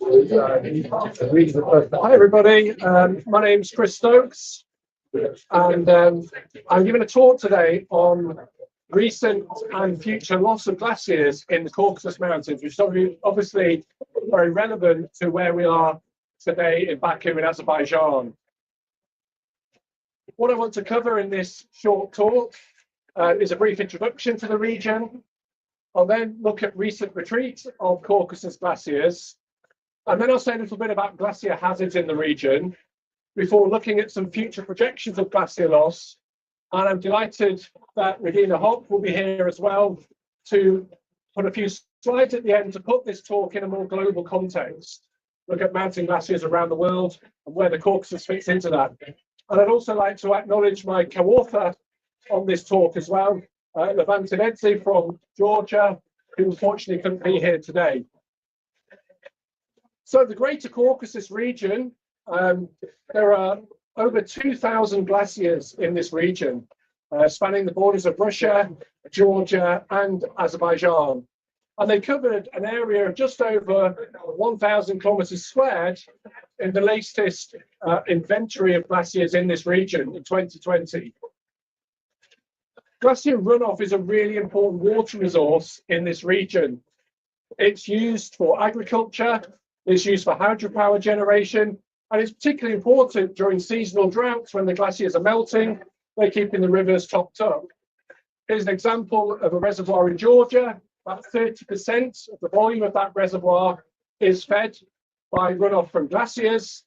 Hi everybody, my name's Chris Stokes, and I'm giving a talk today on recent and future loss of glaciers in the Caucasus Mountains, which is obviously very relevant to where we are today in Baku in Azerbaijan. What I want to cover in this short talk is a brief introduction to the region. I'll then look at recent retreats of Caucasus glaciers, and then I'll say a little bit about glacier hazards in the region before looking at some future projections of glacier loss. And I'm delighted that Regina Hopp will be here as well to put a few slides at the end to put this talk in a more global context, look at mountain glaciers around the world and where the Caucasus fits into that. And I'd also like to acknowledge my co-author on this talk as well, Levan Tinedzi from Georgia, who unfortunately couldn't be here today. So the Greater Caucasus region, there are over 2,000 glaciers in this region, spanning the borders of Russia, Georgia, and Azerbaijan. And they covered an area of just over 1,000 kilometers squared in the latest inventory of glaciers in this region in 2020. Glacier runoff is a really important water resource in this region. It's used for agriculture, it's used for hydropower generation, and it's particularly important during seasonal droughts when the glaciers are melting. They're keeping the rivers topped up. Here's an example of a reservoir in Georgia. About 30% of the volume of that reservoir is fed by runoff from glaciers,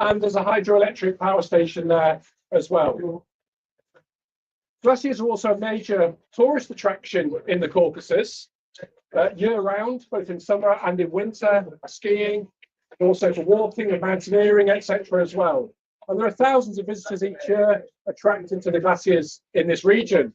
and there's a hydroelectric power station there as well. Glaciers are also a major tourist attraction in the Caucasus, year-round, both in summer and in winter, for skiing, and also for walking and mountaineering, etc. as well. And there are thousands of visitors each year attracted to the glaciers in this region.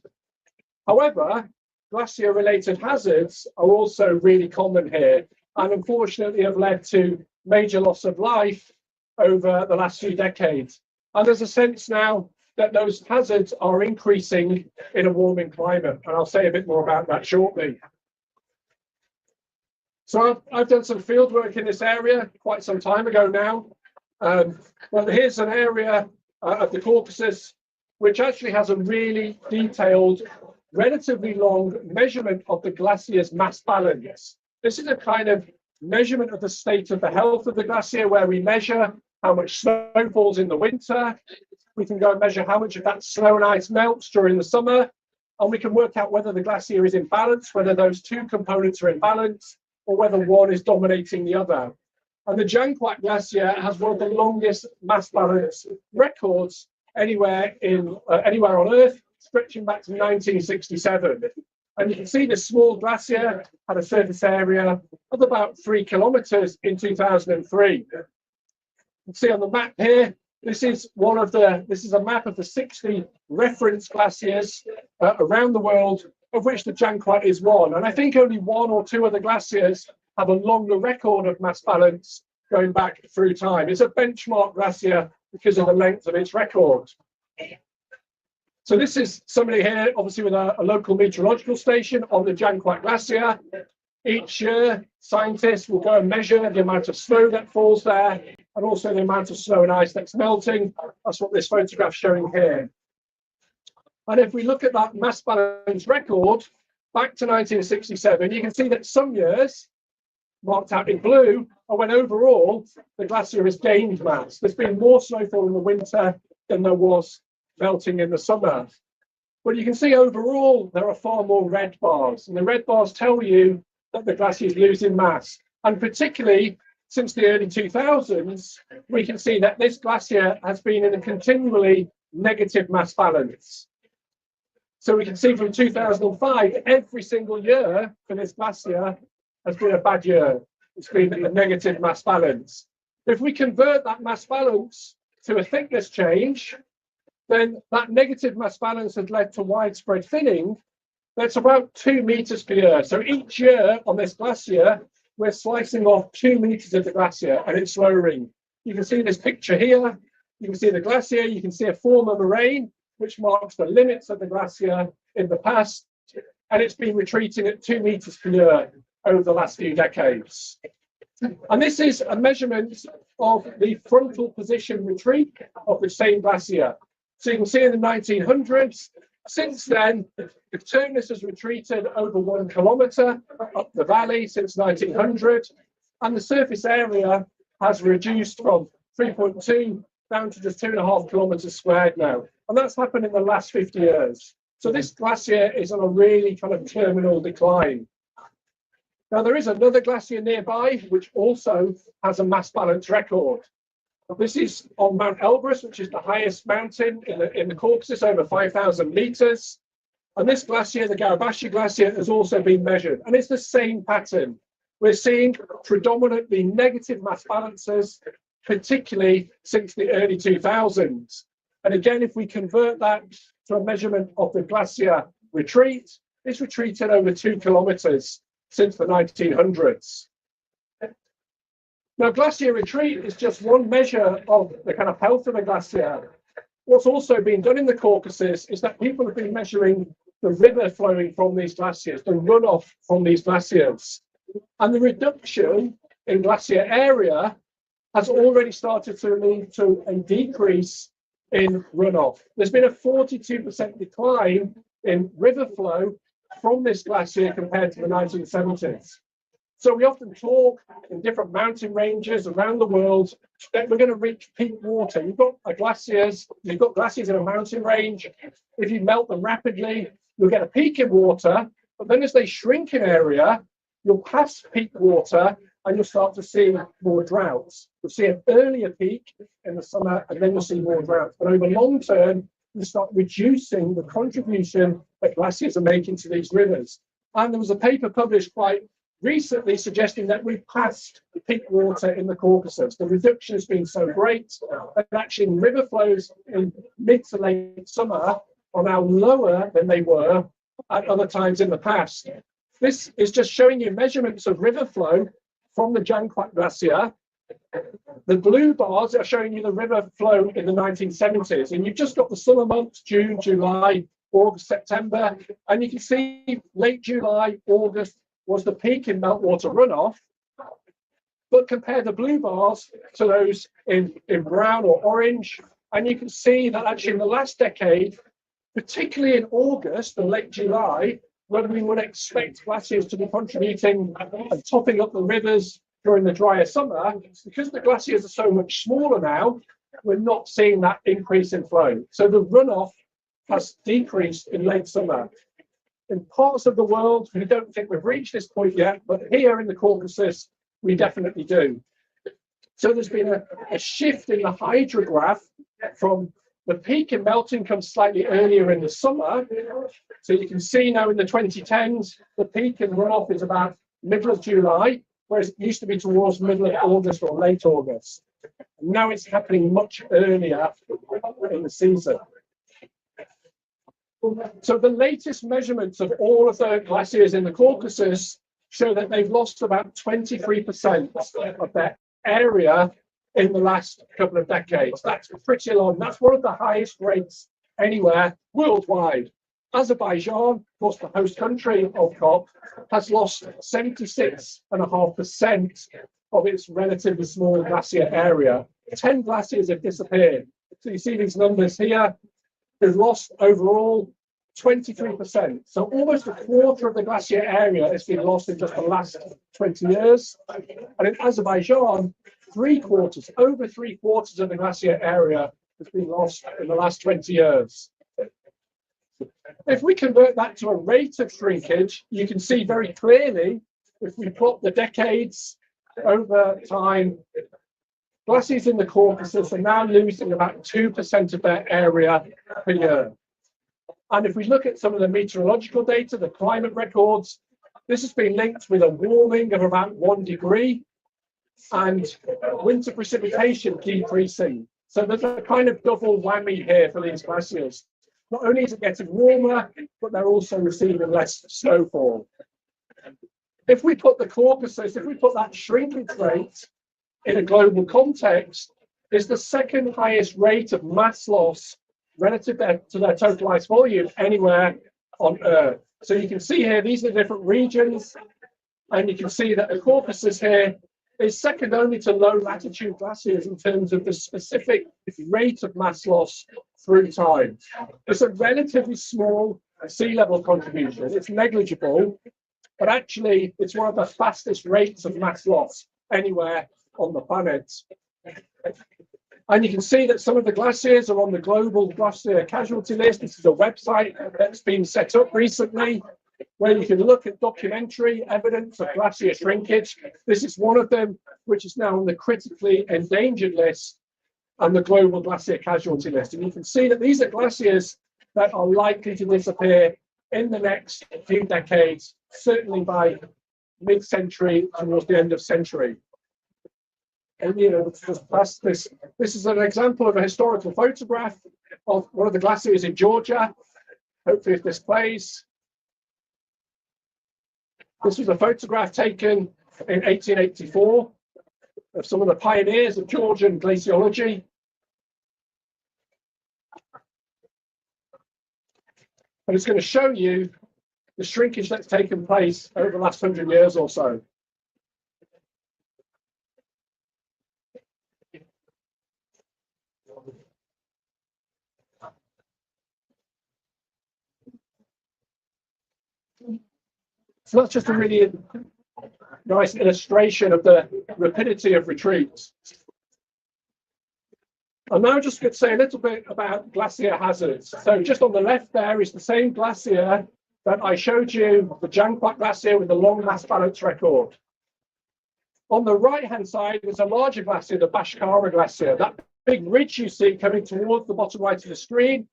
However, glacier-related hazards are also really common here, and unfortunately have led to major loss of life over the last few decades. And there's a sense now that those hazards are increasing in a warming climate, and I'll say a bit more about that shortly. So I've done some field work in this area quite some time ago now. Well, here's an area of the Caucasus which actually has a really detailed, relatively long measurement of the glacier's mass balance. This is a kind of measurement of the state of the health of the glacier, where we measure how much snow falls in the winter. We can go and measure how much of that snow and ice melts during the summer, and we can work out whether the glacier is in balance, whether those two components are in balance, or whether one is dominating the other. And the Janquat Glacier has one of the longest mass balance records anywhere on Earth, stretching back to 1967. And you can see this small glacier had a surface area of about 3 kilometers in 2003. You can see on the map here, this is a map of the 60 reference glaciers around the world, of which the Janquat is one. And I think only one or two of the glaciers have a longer record of mass balance going back through time. It's a benchmark glacier because of the length of its record. So this is somebody here, obviously with a local meteorological station on the Janquat Glacier. Each year, scientists will go and measure the amount of snow that falls there, and also the amount of snow and ice that's melting. That's what this photograph's showing here. And if we look at that mass balance record back to 1967, you can see that some years, marked out in blue, are when overall the glacier has gained mass. There's been more snowfall in the winter than there was melting in the summer. But you can see overall there are far more red bars, and the red bars tell you that the glacier is losing mass. And particularly since the early 2000s, we can see that this glacier has been in a continually negative mass balance. So we can see from 2005, every single year for this glacier has been a bad year. It's been a negative mass balance. If we convert that mass balance to a thickness change, then that negative mass balance has led to widespread thinning. That's about 2 meters per year. So each year on this glacier, we're slicing off 2 meters of the glacier, and it's lowering. You can see this picture here. You can see the glacier. You can see a former moraine, which marks the limits of the glacier in the past, and it's been retreating at 2 meters per year over the last few decades. And this is a measurement of the frontal position retreat of the same glacier. So you can see in the 1900s, since then, the Turnus has retreated over 1 kilometre up the valley since 1900, and the surface area has reduced from 3.2 down to just 2.5 kilometres squared now. And that's happened in the last 50 years. So this glacier is on a really kind of terminal decline. Now, there is another glacier nearby, which also has a mass balance record. This is on Mount Elbrus, which is the highest mountain in the Caucasus, over 5,000 meters. And this glacier, the Garabashi Glacier, has also been measured. And it's the same pattern. We're seeing predominantly negative mass balances, particularly since the early 2000s. And again, if we convert that to a measurement of the glacier retreat, it's retreated over 2 kilometers since the 1900s. Now, glacier retreat is just one measure of the kind of health of a glacier. What's also been done in the Caucasus is that people have been measuring the river flowing from these glaciers, the runoff from these glaciers. And the reduction in glacier area has already started to lead to a decrease in runoff. There's been a 42% decline in river flow from this glacier compared to the 1970s. So we often talk in different mountain ranges around the world that we're going to reach peak water. You've got glaciers in a mountain range. If you melt them rapidly, you'll get a peak in water, but then as they shrink in area, you'll pass peak water and you'll start to see more droughts. You'll see an earlier peak in the summer and then you'll see more droughts. But over long term, you start reducing the contribution that glaciers are making to these rivers. And there was a paper published quite recently suggesting that we've passed the peak water in the Caucasus. The reduction has been so great that actually river flows in mid to late summer are now lower than they were at other times in the past. This is just showing you measurements of river flow from the Janquat Glacier. The blue bars are showing you the river flow in the 1970s, and you've just got the summer months, June, July, August, September, and you can see late July, August was the peak in meltwater runoff. But compare the blue bars to those in brown or orange, and you can see that actually in the last decade, particularly in August and late July, when we would expect glaciers to be contributing and topping up the rivers during the drier summer, because the glaciers are so much smaller now, we're not seeing that increase in flow. So the runoff has decreased in late summer. In parts of the world, we don't think we've reached this point yet, but here in the Caucasus, we definitely do. So there's been a shift in the hydrograph from the peak in melting comes slightly earlier in the summer. So you can see now in the 2010s, the peak in runoff is about middle of July, whereas it used to be towards middle of August or late August. And now it's happening much earlier in the season. So the latest measurements of all of the glaciers in the Caucasus show that they've lost about 23% of their area in the last couple of decades. That's pretty long. That's one of the highest rates anywhere worldwide. Azerbaijan, of course, the host country of COP, has lost 76.5% of its relatively small glacier area. 10 glaciers have disappeared. So you see these numbers here. They've lost overall 23%. So almost a quarter of the glacier area has been lost in just the last 20 years. And in Azerbaijan, over three quarters of the glacier area has been lost in the last 20 years. If we convert that to a rate of shrinkage, you can see very clearly, if we plot the decades over time, glaciers in the Caucasus are now losing about 2% of their area per year. And if we look at some of the meteorological data, the climate records, this has been linked with a warming of about 1 degree and winter precipitation decreasing. So there's a kind of double whammy here for these glaciers. Not only is it getting warmer, but they're also receiving less snowfall. If we put the Caucasus, if we put that shrinkage rate in a global context, it's the second highest rate of mass loss relative to their total ice volume anywhere on Earth. So you can see here, these are the different regions, and you can see that the Caucasus here is second only to low latitude glaciers in terms of the specific rate of mass loss through time. It's a relatively small sea level contribution. It's negligible, but actually it's one of the fastest rates of mass loss anywhere on the planet. And you can see that some of the glaciers are on the global glacier casualty list. This is a website that's been set up recently where you can look at documentary evidence of glacier shrinkage. This is one of them, which is now on the critically endangered list and the global glacier casualty list. And you can see that these are glaciers that are likely to disappear in the next few decades, certainly by mid-century towards the end of century. And you know, this is an example of a historical photograph of one of the glaciers in Georgia. Hopefully, if this plays. This was a photograph taken in 1884 of some of the pioneers of Georgian glaciology. And it's going to show you the shrinkage that's taken place over the last 100 years or so. So that's just a really nice illustration of the rapidity of retreats. I'm now just going to say a little bit about glacier hazards. So just on the left there is the same glacier that I showed you, the Jangpak Glacier with the long mass balance record. On the right-hand side is a larger glacier, the Bashkara Glacier. That big ridge you see coming towards the bottom right of the screen,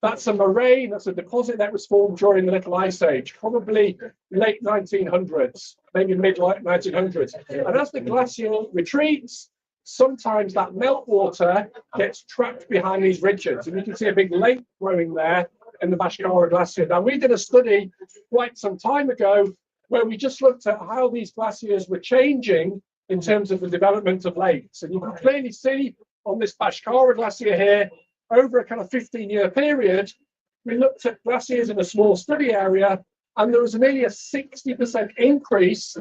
that's a moraine, that's a deposit that was formed during the Little Ice Age, probably late 1900s, maybe mid-late 1900s. And as the glacier retreats, sometimes that meltwater gets trapped behind these ridges. And you can see a big lake growing there in the Bashkara Glacier. Now, we did a study quite some time ago where we just looked at how these glaciers were changing in terms of the development of lakes. And you can clearly see on this Bashkara Glacier here, over a kind of 15-year period, we looked at glaciers in a small study area, and there was nearly a 60% increase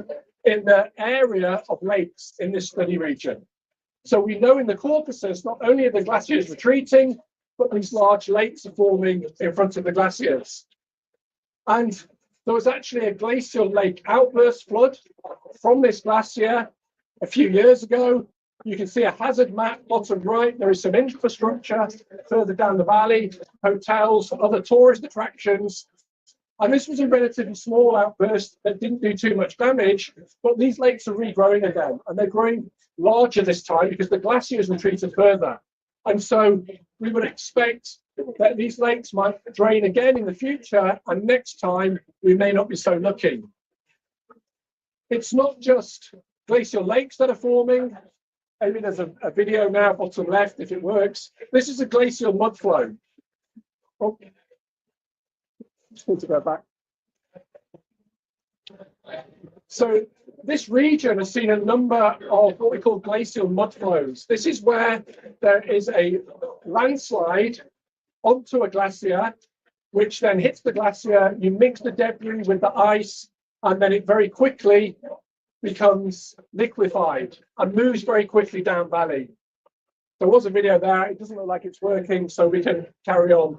in the area of lakes in this study region. So we know in the Caucasus, not only are the glaciers retreating, but these large lakes are forming in front of the glaciers. And there was actually a glacial lake outburst flood from this glacier a few years ago. You can see a hazard map, bottom right. There is some infrastructure further down the valley, hotels, other tourist attractions. And this was a relatively small outburst that didn't do too much damage, but these lakes are regrowing again, and they're growing larger this time because the glacier has retreated further. And so we would expect that these lakes might drain again in the future, and next time we may not be so lucky. It's not just glacial lakes that are forming. Maybe there's a video now, bottom left, if it works. This is a glacial mudflow. Oh, just need to go back. So this region has seen a number of what we call glacial mudflows. This is where there is a landslide onto a glacier, which then hits the glacier. You mix the debris with the ice, and then it very quickly becomes liquefied and moves very quickly down valley. There was a video there. It doesn't look like it's working, so we can carry on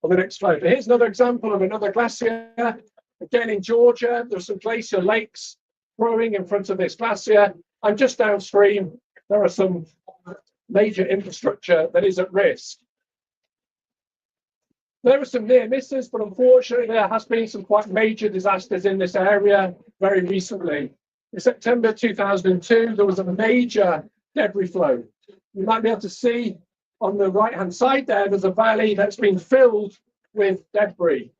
the next slide. But here's another example of another glacier. Again, in Georgia, there's some glacial lakes growing in front of this glacier, and just downstream, there are some major infrastructure that is at risk. There were some near misses, but unfortunately, there has been some quite major disasters in this area very recently. In September 2002, there was a major debris flow. You might be able to see on the right-hand side there, there's a valley that's been filled with debris.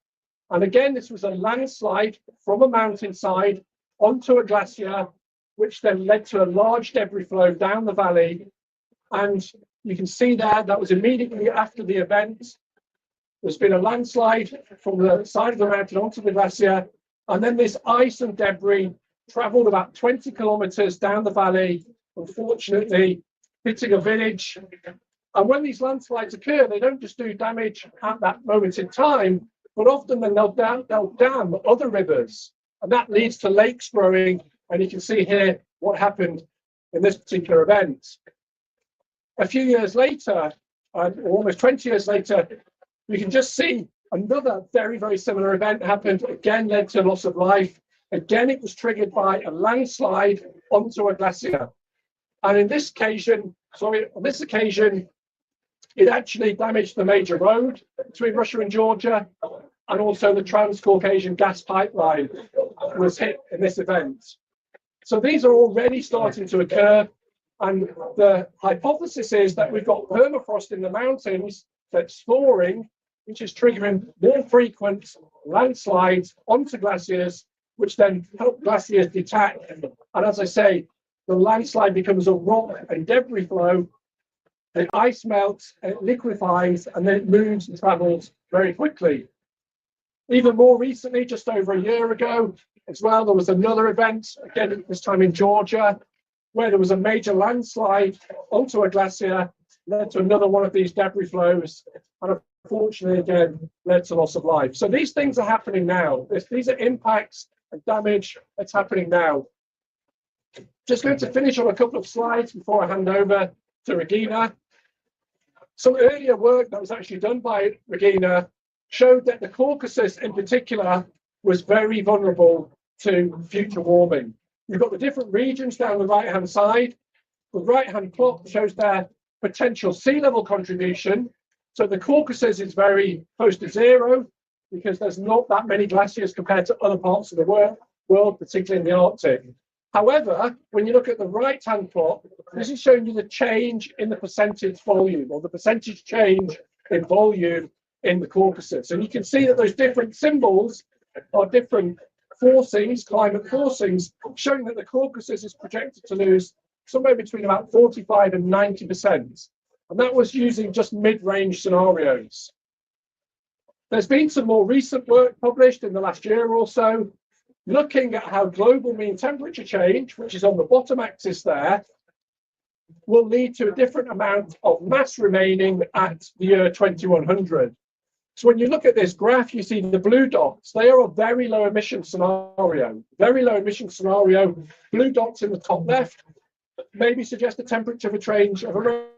And again, this was a landslide from a mountainside onto a glacier, which then led to a large debris flow down the valley. And you can see there, that was immediately after the event. There's been a landslide from the side of the mountain onto the glacier. And then this ice and debris traveled about 20 kilometers down the valley, unfortunately, hitting a village. And when these landslides occur, they don't just do damage at that moment in time, but often then they'll dam other rivers. And that leads to lakes growing. And you can see here what happened in this particular event. A few years later, or almost 20 years later, we can just see another very, very similar event happened, again led to loss of life. Again, it was triggered by a landslide onto a glacier. And on this occasion, it actually damaged the major road between Russia and Georgia, and also the Trans-Caucasian gas pipeline was hit in this event. So these are already starting to occur, and the hypothesis is that we've got permafrost in the mountains that's thawing, which is triggering more frequent landslides onto glaciers, which then help glaciers detach. And as I say, the landslide becomes a rock and debris flow. The ice melts, it liquefies, and then it moves and travels very quickly. Even more recently, just over a year ago as well, there was another event, again this time in Georgia, where there was a major landslide onto a glacier, led to another one of these debris flows, and unfortunately again led to loss of life. So these things are happening now. These are impacts and damage that's happening now. Just going to finish on a couple of slides before I hand over to Regina. Some earlier work that was actually done by Regina showed that the Caucasus in particular was very vulnerable to future warming. You've got the different regions down the right-hand side. The right-hand plot shows their potential sea level contribution. So the Caucasus is very close to zero because there's not that many glaciers compared to other parts of the world, particularly in the Arctic. However, when you look at the right-hand plot, this is showing you the change in the percentage volume, or the percentage change in volume in the Caucasus. And you can see that those different symbols are different forcings, climate forcings, showing that the Caucasus is projected to lose somewhere between about 45 and 90%. And that was using just mid-range scenarios. There's been some more recent work published in the last year or so, looking at how global mean temperature change, which is on the bottom axis there, will lead to a different amount of mass remaining at the year 2100. So when you look at this graph, you see the blue dots. They are a very low emission scenario. Very low emission scenario. Blue dots in the top left maybe suggest a temperature change of around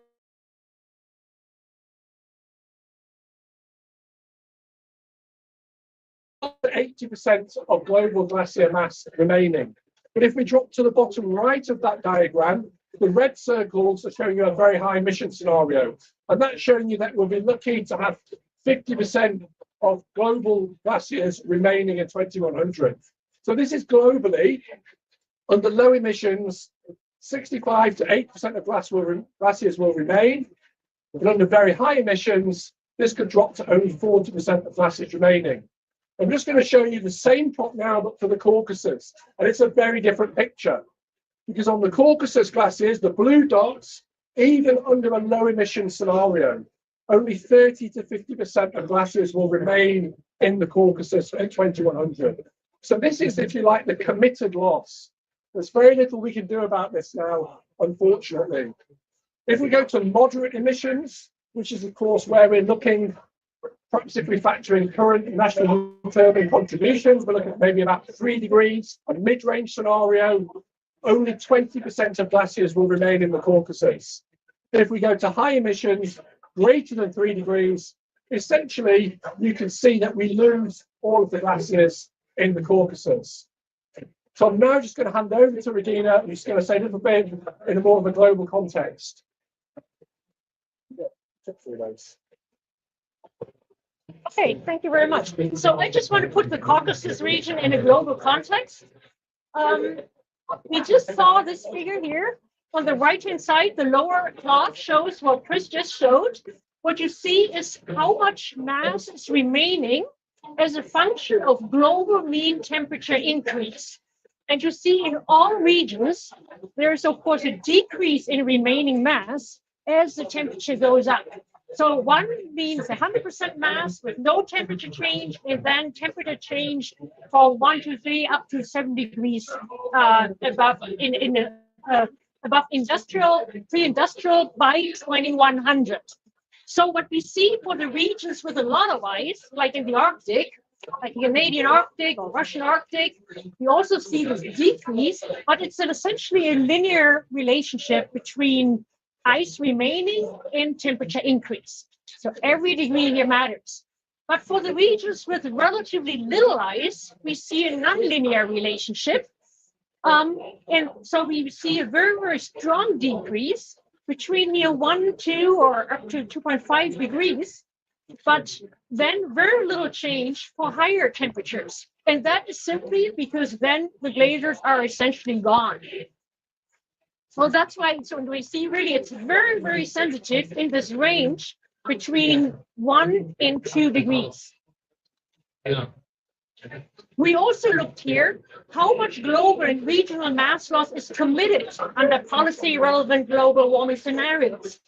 80% of global glacier mass remaining. But if we drop to the bottom right of that diagram, the red circles are showing you a very high emission scenario. And that's showing you that we'll be lucky to have 50% of global glaciers remaining in 2100. So this is globally. Under low emissions, 65 to 8% of glaciers will remain. But under very high emissions, this could drop to only 40% of glaciers remaining. I'm just going to show you the same plot now, but for the Caucasus. And it's a very different picture. Because on the Caucasus glaciers, the blue dots, even under a low emission scenario, only 30 to 50% of glaciers will remain in the Caucasus in 2100. So this is, if you like, the committed loss. There's very little we can do about this now, unfortunately. If we go to moderate emissions, which is, of course, where we're looking, perhaps if we factor in current national turbine contributions, we're looking at maybe about 3 degrees, a mid-range scenario, only 20% of glaciers will remain in the Caucasus. If we go to high emissions, greater than 3 degrees, essentially, you can see that we lose all of the glaciers in the Caucasus. So I'm now just going to hand over to Regina, who's going to say a little bit in a more of a global context. Okay, thank you very much. So I just want to put the Caucasus region in a global context. We just saw this figure here. On the right-hand side, the lower plot shows what Chris just showed. What you see is how much mass is remaining as a function of global mean temperature increase. And you see in all regions, there's of course a decrease in remaining mass as the temperature goes up. So one means 100% mass with no temperature change, and then temperature change from 1 to 3 up to 7 degrees above above industrial, pre-industrial by 2100. So what we see for the regions with a lot of ice, like in the Arctic, like the Canadian Arctic or Russian Arctic. We also see this decrease, but it's essentially a linear relationship between ice remaining and temperature increase. So every degree here matters. But for the regions with relatively little ice, we see a nonlinear relationship. And so we see a very, very strong decrease between 1, 2, or up to 2.5 degrees, but then very little change for higher temperatures. And that is simply because then the glaciers are essentially gone. So that's why, so we see really it's very, very sensitive in this range between 1 and 2 degrees. Yeah. We also looked here how much global and regional mass loss is committed under policy relevant global warming scenarios.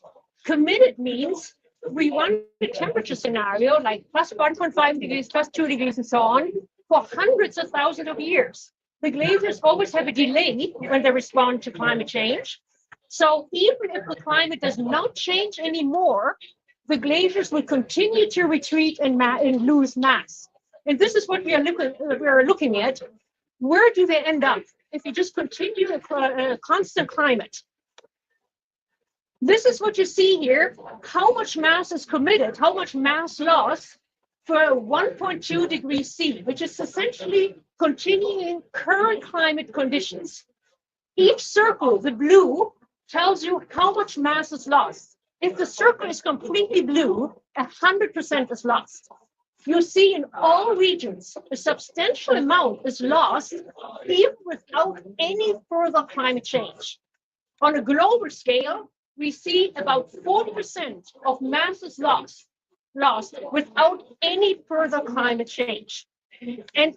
Committed means we want a temperature scenario like plus 1.5 degrees, plus 2 degrees, and so on for hundreds of thousands of years. The glaciers always have a delay when they respond to climate change. So even if the climate does not change anymore, the glaciers will continue to retreat and lose mass. And this is what we are looking at. Where do they end up if you just continue a constant climate? This is what you see here, how much mass is committed, how much mass loss for 1.2 degrees C, which is essentially continuing current climate conditions. Each circle, the blue, tells you how much mass is lost. If the circle is completely blue, 100% is lost. You see in all regions, a substantial amount is lost even without any further climate change. On a global scale, we see about 40% of mass is lost without any further climate change.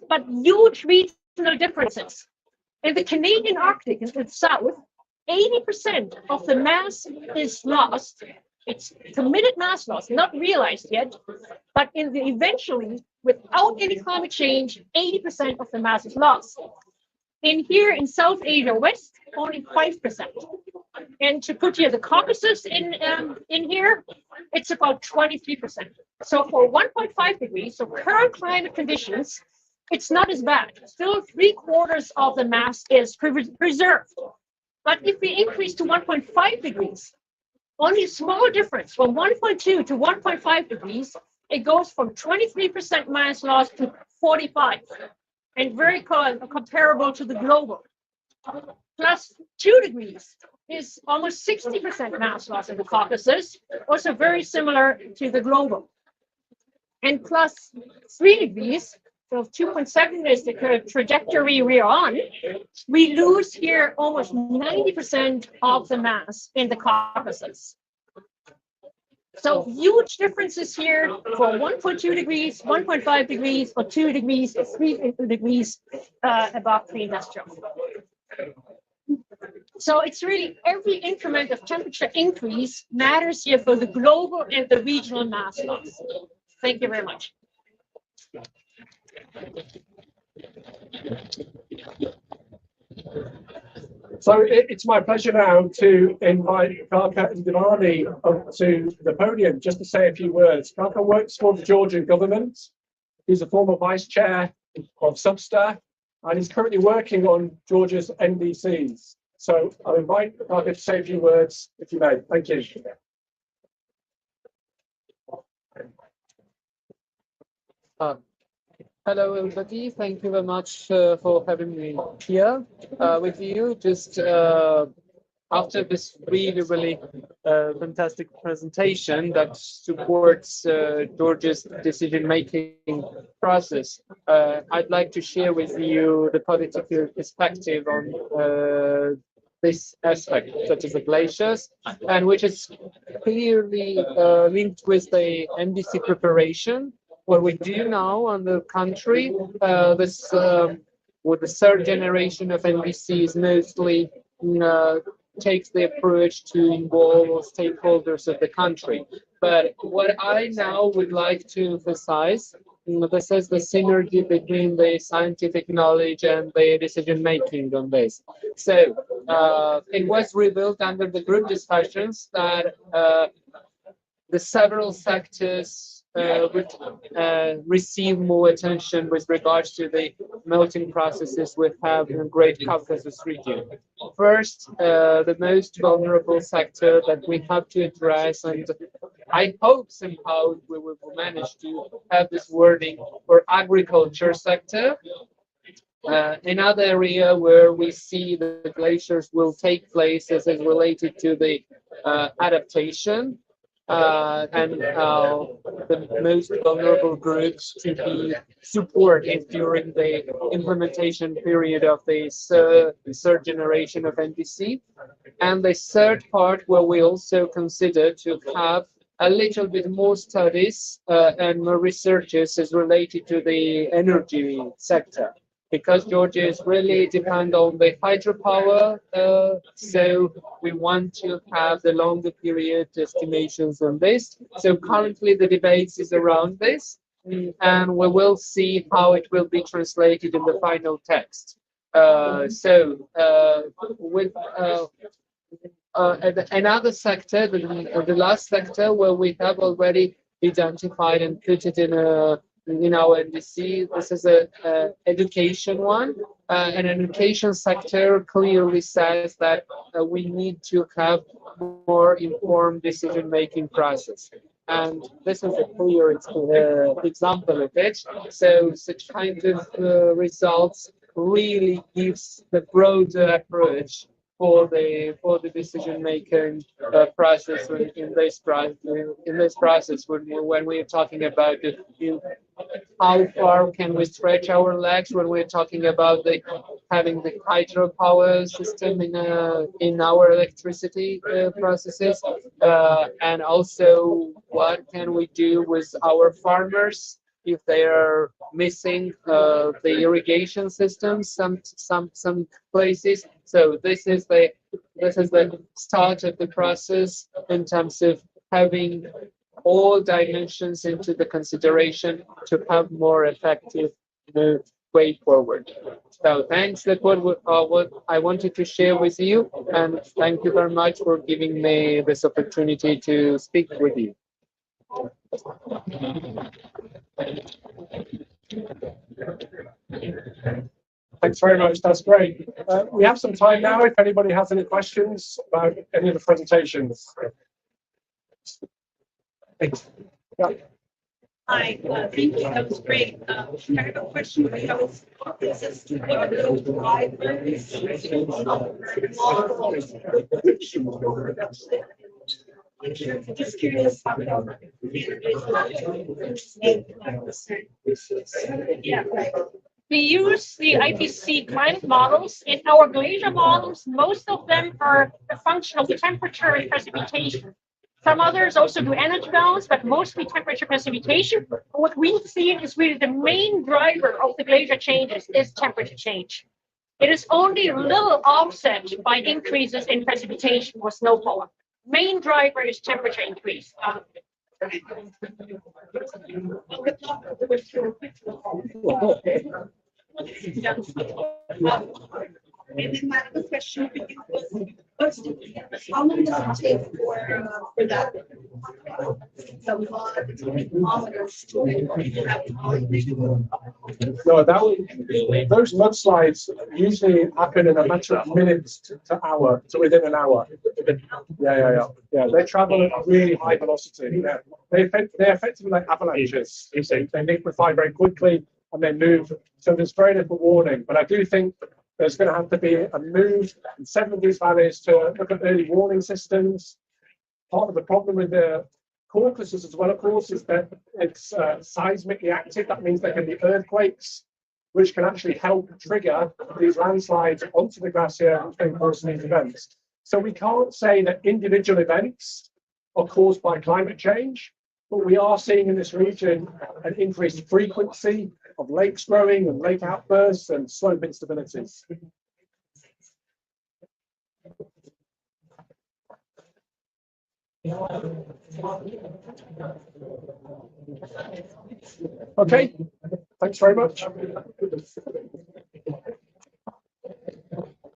But huge regional differences. In the Canadian Arctic, in the south, 80% of the mass is lost. It's committed mass loss, not realized yet, but eventually, without any climate change, 80% of the mass is lost. In here in South Asia West, only 5%. And to put here the Caucasus in here, it's about 23%. So for 1.5 degrees, so current climate conditions, it's not as bad. Still 3/4 of the mass is preserved. But if we increase to 1.5 degrees, only a small difference from 1.2 to 1.5 degrees, it goes from 23% mass loss to 45%, and very comparable to the global. Plus 2 degrees is almost 60% mass loss in the Caucasus, also very similar to the global. And plus 3 degrees, so 2.7 is the trajectory we're on, we lose here almost 90% of the mass in the Caucasus. So huge differences here for 1.2 degrees, 1.5 degrees, or 2 degrees, 3 degrees above pre-industrial. So it's really every increment of temperature increase matters here for the global and the regional mass loss. Thank you very much. So it's my pleasure now to invite Karka and Divani up to the podium just to say a few words. Karka works for the Georgian government. He's a former vice chair of Substa, and he's currently working on Georgia's NDCs. So I'll invite Karka to say a few words, if you may. Thank you. Hello, everybody. Thank you very much for having me here with you. Just after this really fantastic presentation that supports Georgia's decision-making process, I'd like to share with you the political perspective on this aspect, such as the glaciers, and which is clearly linked with the NDC preparation. What we do now on the country, with the third generation of NDCs, mostly takes the approach to involve all stakeholders of the country. But what I now would like to emphasize, this is the synergy between the scientific knowledge and the decision making on this. So it was revealed under the group discussions that the several sectors would receive more attention with regards to the melting processes we have in the Great Caucasus region. First, the most vulnerable sector that we have to address, and I hope somehow we will manage to have this wording for agriculture sector. Another area where we see the glaciers will take place is related to the adaptation and the most vulnerable groups to be supported during the implementation period of the third generation of NDC. And the third part where we also consider to have a little bit more studies and more researches is related to the energy sector, because Georgia is really dependent on the hydropower, so we want to have the longer period estimations on this. So currently the debates is around this, and we will see how it will be translated in the final text. With another sector, the last sector where we have already identified and put it in our NDC, this is a education one. An education sector clearly says that we need to have more informed decision-making process. And this is a clear example of it. So such kind of results really gives the broader approach for the decision making process in this process when we're talking about how far can we stretch our legs when we're talking about having the hydropower system in our electricity processes, and also what can we do with our farmers if they are missing the irrigation systems some places. So this is the start of the process in terms of having all dimensions into the consideration to have more effective way forward. So thanks, that's what I wanted to share with you, and thank you very much for giving me this opportunity to speak with you. Thanks very much. That's great. We have some time now if anybody has any questions about any of the presentations. Thanks. Yeah. Hi, thank you. That was great. I have a question because this is one of those drivers. Just curious how yeah. We use the IPC climate models. In our glacier models, most of them are a function of temperature and precipitation. Some others also do energy balance, but mostly temperature precipitation. What we've seen is really the main driver of the glacier changes is temperature change. It is only a little offset by increases in precipitation or snowfall. Main driver is temperature increase. And then my other question for you was, how long does it take for that No, those mudslides usually happen in a matter of minutes to hour, to within an hour. Yeah. They travel at a really high velocity. Yeah. They're effectively like avalanches. They liquefy very quickly and they move. So there's very little warning. But I do think there's going to have to be a move in several of these valleys to look at early warning systems. Part of the problem with the Caucasus as well, of course, is that it's seismically active. That means there can be earthquakes, which can actually help trigger these landslides onto the glacier and can cause these events. So we can't say that individual events are caused by climate change, but we are seeing in this region an increased frequency of lakes growing and lake outbursts and slope instabilities. Okay, thanks very much.